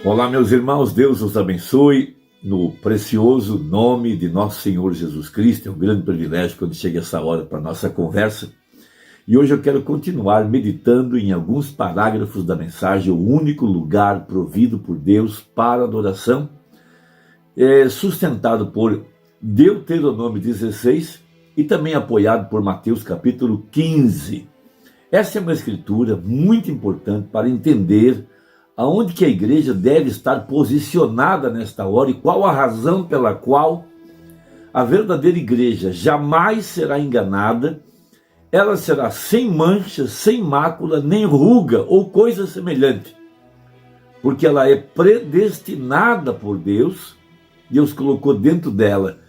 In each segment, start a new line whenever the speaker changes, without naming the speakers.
Olá, meus irmãos, Deus os abençoe no precioso nome de nosso Senhor Jesus Cristo. É um grande privilégio quando chega essa hora para a nossa conversa. E hoje eu quero continuar meditando em alguns parágrafos da mensagem, o único lugar provido por Deus para adoração, sustentado por Deuteronômio 16 e também apoiado por Mateus capítulo 15. Essa é uma escritura muito importante para entender aonde que a igreja deve estar posicionada nesta hora e qual a razão pela qual a verdadeira igreja jamais será enganada. Ela será sem mancha, sem mácula, nem ruga ou coisa semelhante, porque ela é predestinada por Deus. Deus colocou dentro dela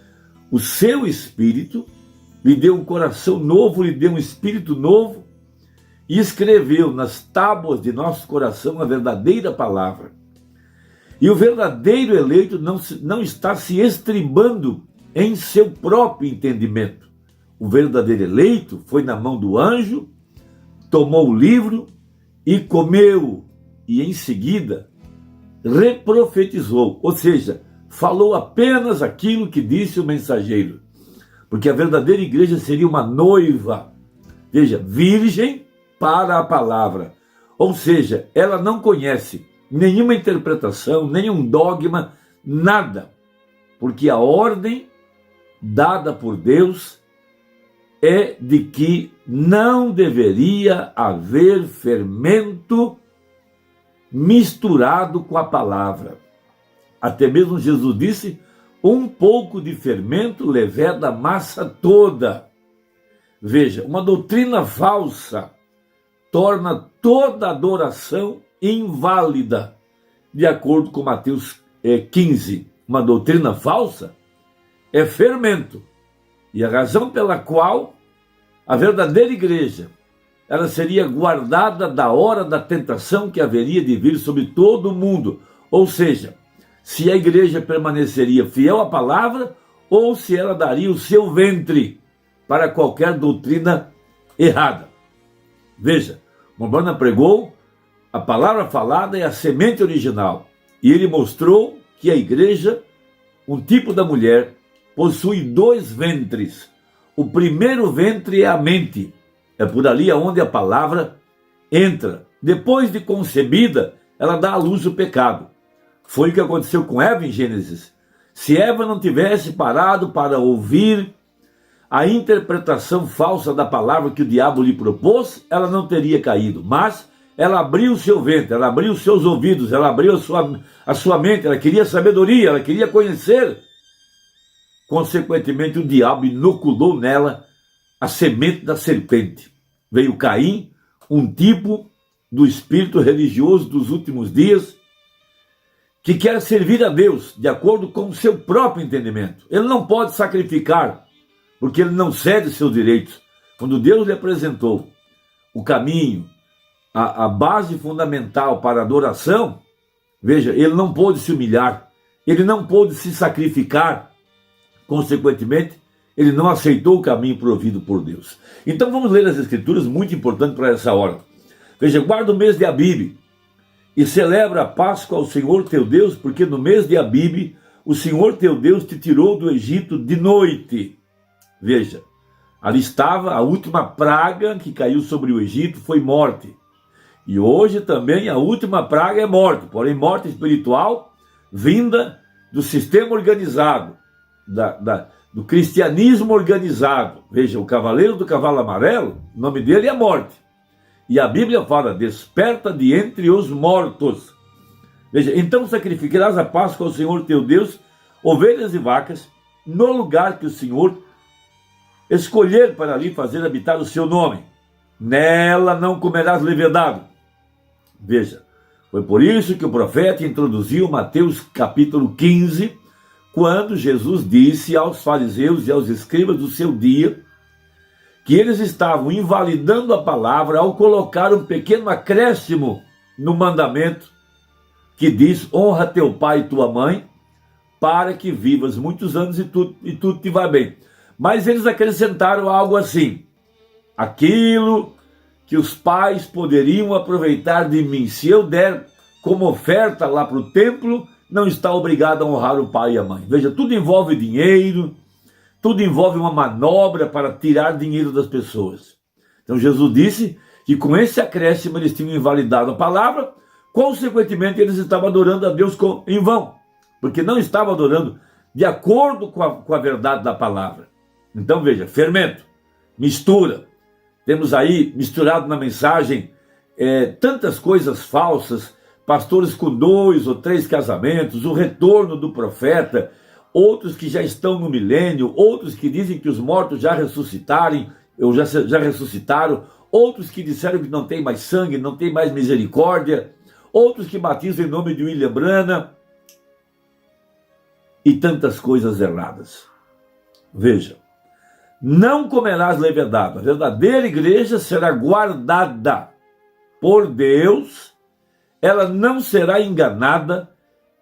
o seu espírito, lhe deu um coração novo, lhe deu um espírito novo, e escreveu nas tábuas de nosso coração a verdadeira palavra. E o verdadeiro eleito não está se estribando em seu próprio entendimento. O verdadeiro eleito foi na mão do anjo, tomou o livro e comeu, e em seguida reprofetizou, ou seja, falou apenas aquilo que disse o mensageiro. Porque a verdadeira igreja seria uma noiva, veja, virgem para a palavra, ou seja, ela não conhece nenhuma interpretação, nenhum dogma, nada, porque a ordem dada por Deus é de que não deveria haver fermento misturado com a palavra. Até mesmo Jesus disse: um pouco de fermento leveda a massa toda. Veja, uma doutrina falsa torna toda adoração inválida, de acordo com Mateus 15. Uma doutrina falsa é fermento, e a razão pela qual a verdadeira igreja ela seria guardada da hora da tentação que haveria de vir sobre todo o mundo, ou seja, se a igreja permaneceria fiel à palavra ou se ela daria o seu ventre para qualquer doutrina errada. Veja, Mormona pregou, a palavra falada é a semente original, e ele mostrou que a igreja, um tipo da mulher, possui dois ventres. O primeiro ventre é a mente, é por ali onde a palavra entra. Depois de concebida, ela dá à luz o pecado. Foi o que aconteceu com Eva em Gênesis. Se Eva não tivesse parado para ouvir a interpretação falsa da palavra que o diabo lhe propôs, ela não teria caído. Mas ela abriu o seu ventre, ela abriu os seus ouvidos, ela abriu a sua mente, ela queria sabedoria, ela queria conhecer. Consequentemente, o diabo inoculou nela a semente da serpente. Veio Caim, um tipo do espírito religioso dos últimos dias, que quer servir a Deus de acordo com o seu próprio entendimento. Ele não pode sacrificar, porque ele não cede seus direitos. Quando Deus lhe apresentou o caminho, a base fundamental para a adoração, veja, ele não pôde se humilhar, ele não pôde se sacrificar, consequentemente, ele não aceitou o caminho provido por Deus. Então vamos ler as escrituras, muito importante para essa hora. Veja, guarda o mês de Abibe e celebra a Páscoa ao Senhor teu Deus, porque no mês de Abibe o Senhor teu Deus te tirou do Egito de noite. Veja, ali estava a última praga que caiu sobre o Egito, foi morte. E hoje também a última praga é morte, porém morte espiritual vinda do sistema organizado, do cristianismo organizado. Veja, o cavaleiro do cavalo amarelo, o nome dele é morte. E a Bíblia fala: desperta de entre os mortos. Veja, então sacrificarás a Páscoa ao Senhor teu Deus, ovelhas e vacas, no lugar que o Senhor escolher para ali fazer habitar o seu nome. Nela não comerás levedado. Veja, foi por isso que o profeta introduziu Mateus capítulo 15, quando Jesus disse aos fariseus e aos escribas do seu dia que eles estavam invalidando a palavra ao colocar um pequeno acréscimo no mandamento que diz: honra teu pai e tua mãe, para que vivas muitos anos e tudo te vai bem. Mas eles acrescentaram algo assim: aquilo que os pais poderiam aproveitar de mim, se eu der como oferta lá para o templo, não está obrigado a honrar o pai e a mãe. Veja, tudo envolve dinheiro, tudo envolve uma manobra para tirar dinheiro das pessoas. Então Jesus disse que com esse acréscimo eles tinham invalidado a palavra, consequentemente eles estavam adorando a Deus em vão, porque não estavam adorando de acordo com a verdade da palavra. Então veja, fermento, mistura. Temos aí misturado na mensagem tantas coisas falsas, pastores com 2 ou 3 casamentos, o retorno do profeta, outros que já estão no milênio, outros que dizem que os mortos já ressuscitaram, já ressuscitaram, outros que disseram que não tem mais sangue, não tem mais misericórdia, outros que batizam em nome de William Branham, e tantas coisas erradas. Veja, não comerás levedado. A verdadeira igreja será guardada por Deus, ela não será enganada,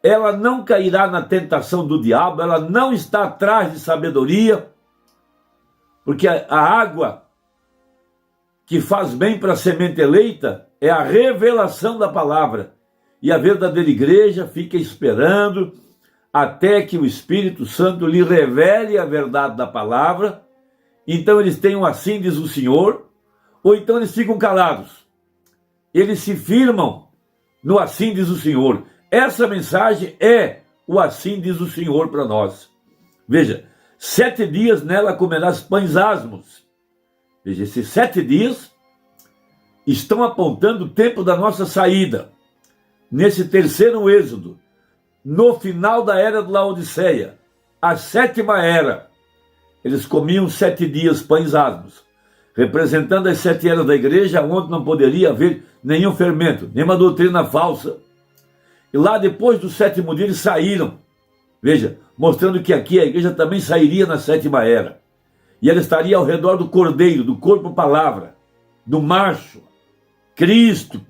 ela não cairá na tentação do diabo, ela não está atrás de sabedoria, porque a água que faz bem para a semente eleita é a revelação da palavra. E a verdadeira igreja fica esperando até que o Espírito Santo lhe revele a verdade da palavra. Então eles tenham assim diz o Senhor, ou então eles ficam calados. Eles se firmam no assim diz o Senhor. Essa mensagem é o assim diz o Senhor para nós. Veja, 7 dias nela comerás pães asmos. Veja, esses 7 dias estão apontando o tempo da nossa saída. Nesse terceiro êxodo, no final da era de Laodiceia, a 7ª era, eles comiam 7 dias pães asmos, representando as 7 eras da igreja, onde não poderia haver nenhum fermento, nenhuma doutrina falsa. E lá depois do 7º dia eles saíram, veja, mostrando que aqui a igreja também sairia na 7ª era. E ela estaria ao redor do cordeiro, do corpo palavra, do macho, Cristo,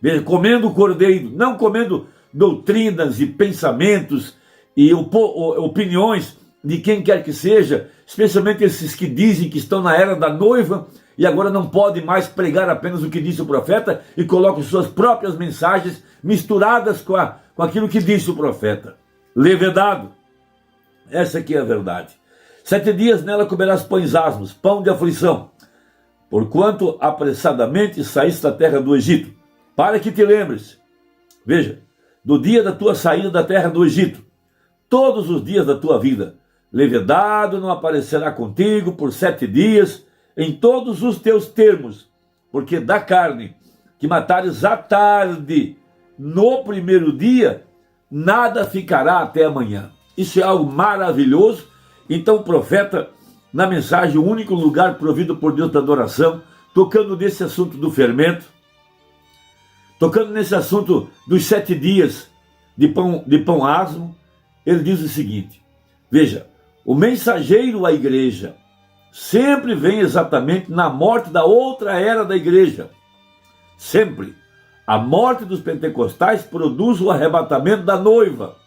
veja, comendo o cordeiro, não comendo doutrinas e pensamentos e opiniões de quem quer que seja, especialmente esses que dizem que estão na era da noiva e agora não podem mais pregar apenas o que disse o profeta e colocam suas próprias mensagens misturadas com aquilo que disse o profeta. Levedado. Essa aqui é a verdade. 7 dias nela comerás pães asmos, pão de aflição, porquanto apressadamente saíste da terra do Egito, para que te lembres, veja, do dia da tua saída da terra do Egito, todos os dias da tua vida, levedado não aparecerá contigo por 7 dias, em todos os teus termos, porque da carne que matares à tarde, no primeiro dia, nada ficará até amanhã. Isso é algo maravilhoso. Então o profeta, na mensagem, o único lugar provido por Deus para adoração, tocando nesse assunto do fermento, tocando nesse assunto dos 7 dias de pão asmo, ele diz o seguinte, veja, o mensageiro à igreja sempre vem exatamente na morte da outra era da igreja. Sempre. A morte dos pentecostais produz o arrebatamento da noiva.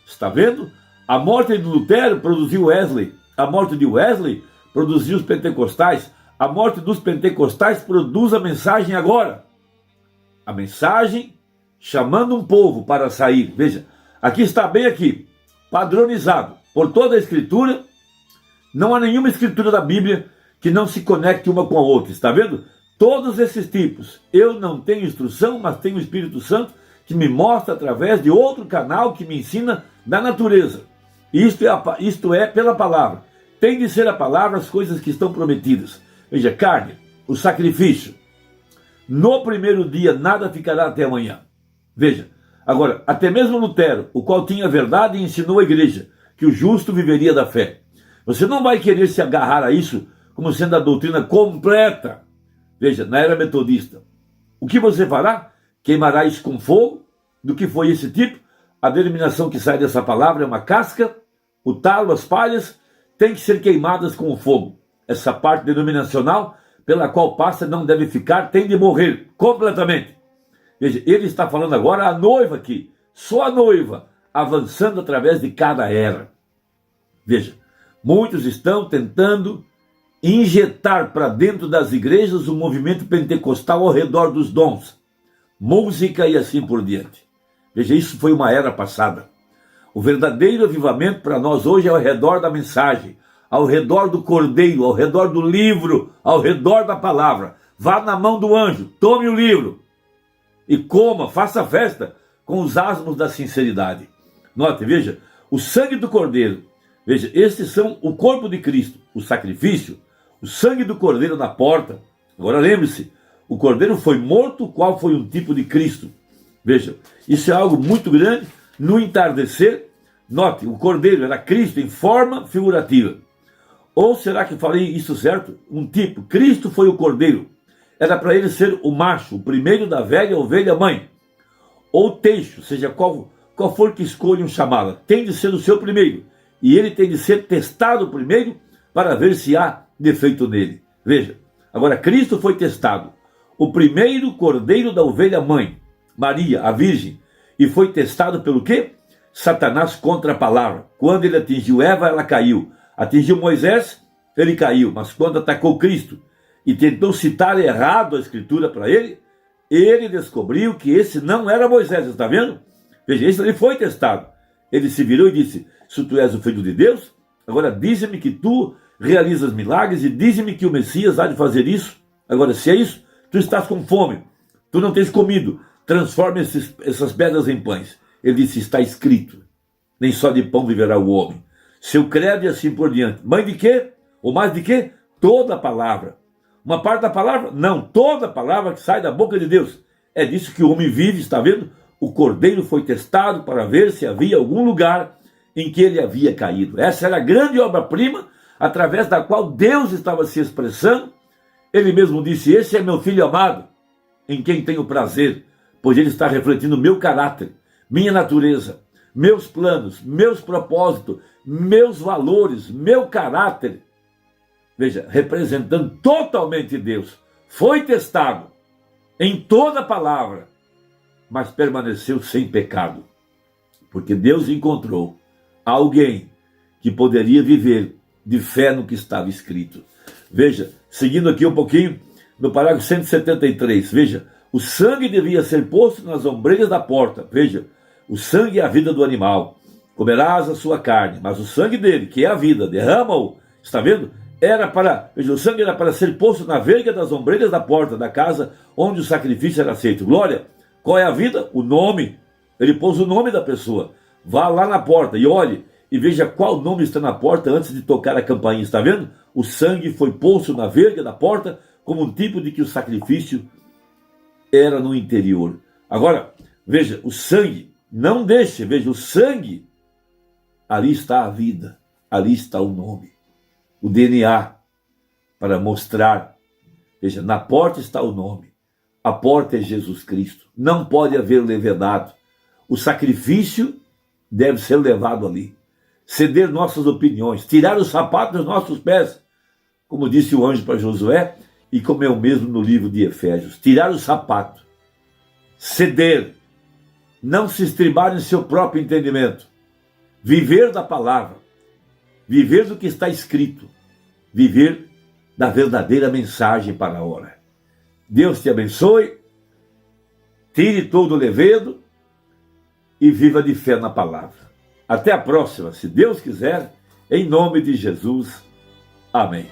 Está vendo? A morte de Lutero produziu Wesley. A morte de Wesley produziu os pentecostais. A morte dos pentecostais produz a mensagem agora. A mensagem chamando um povo para sair. Veja, aqui está bem aqui, padronizado por toda a escritura. Não há nenhuma escritura da Bíblia que não se conecte uma com a outra. Está vendo? Todos esses tipos. Eu não tenho instrução, mas tenho o Espírito Santo que me mostra através de outro canal que me ensina da natureza. Isto é pela palavra. Tem de ser a palavra as coisas que estão prometidas. Veja, carne, o sacrifício. No primeiro dia nada ficará até amanhã. Veja, agora, até mesmo Lutero, o qual tinha verdade e ensinou a igreja que o justo viveria da fé. Você não vai querer se agarrar a isso como sendo a doutrina completa. Veja, na era metodista, o que você fará? Queimará isso com fogo? Do que foi esse tipo? A denominação que sai dessa palavra é uma casca, o talo, as palhas, tem que ser queimadas com o fogo. Essa parte denominacional pela qual passa não deve ficar, tem de morrer completamente. Veja, ele está falando agora a noiva aqui, só a noiva, avançando através de cada era. Veja, muitos estão tentando injetar para dentro das igrejas o movimento pentecostal ao redor dos dons, música e assim por diante. Veja, isso foi uma era passada. O verdadeiro avivamento para nós hoje é ao redor da mensagem, ao redor do cordeiro, ao redor do livro, ao redor da palavra. Vá na mão do anjo, tome o livro e coma, faça festa com os asmos da sinceridade. Note, veja, o sangue do cordeiro, veja, estes são o corpo de Cristo, o sacrifício, o sangue do cordeiro na porta. Agora lembre-se, o cordeiro foi morto, qual foi um tipo de Cristo. Veja, isso é algo muito grande. No entardecer, note, o cordeiro era Cristo em forma figurativa. Ou será que falei isso certo? Um tipo, Cristo foi o cordeiro. Era para ele ser o macho, o primeiro da velha ovelha mãe. Ou teixo, seja qual for que escolham chamá-la, tem de ser o seu primeiro. E ele tem de ser testado primeiro para ver se há defeito nele. Veja, agora Cristo foi testado. O primeiro cordeiro da ovelha mãe, Maria, a virgem, e foi testado pelo quê? Satanás contra a palavra. Quando ele atingiu Eva, ela caiu. Atingiu Moisés, ele caiu. Mas quando atacou Cristo e tentou citar errado a escritura para ele, ele descobriu que esse não era Moisés, está vendo? Veja, esse ele foi testado. Ele se virou e disse, se tu és o filho de Deus, agora dize-me que tu realizas milagres e dize-me que o Messias há de fazer isso. Agora, se é isso, tu estás com fome, tu não tens comido, transforma essas pedras em pães. Ele disse, está escrito, nem só de pão viverá o homem. Seu credo e assim por diante. Mãe de quê? Ou mais de quê? Toda a palavra. Uma parte da palavra? Não, toda a palavra que sai da boca de Deus. É disso que o homem vive, está vendo? O cordeiro foi testado para ver se havia algum lugar em que ele havia caído. Essa era a grande obra-prima, através da qual Deus estava se expressando. Ele mesmo disse, esse é meu filho amado, em quem tenho prazer, pois ele está refletindo meu caráter, minha natureza, meus planos, meus propósitos, meus valores, meu caráter. Veja, representando totalmente Deus. Foi testado em toda a palavra, mas permaneceu sem pecado. Porque Deus encontrou alguém que poderia viver de fé no que estava escrito. Veja, seguindo aqui um pouquinho, no parágrafo 173, veja, o sangue devia ser posto nas ombreiras da porta. Veja, o sangue é a vida do animal. Comerás a sua carne, mas o sangue dele, que é a vida, derrama-o. Está vendo? Veja, o sangue era para ser posto na verga das ombreiras da porta da casa onde o sacrifício era aceito. Glória! Qual é a vida? O nome. Ele pôs o nome da pessoa. Vá lá na porta e olhe e veja qual nome está na porta antes de tocar a campainha. Está vendo? O sangue foi posto na verga da porta como um tipo de que o sacrifício era no interior. Agora, veja, o sangue, não deixe, veja, o sangue, ali está a vida, ali está o nome, o DNA, para mostrar. Veja, na porta está o nome, a porta é Jesus Cristo, não pode haver levedado. O sacrifício deve ser levado ali, ceder nossas opiniões, tirar os sapatos dos nossos pés, como disse o anjo para Josué, e como é o mesmo no livro de Efésios, tirar o sapato, ceder, não se estribar em seu próprio entendimento, viver da palavra, viver do que está escrito, viver da verdadeira mensagem para a hora. Deus te abençoe, tire todo o levedo e viva de fé na palavra. Até a próxima, se Deus quiser, em nome de Jesus. Amém.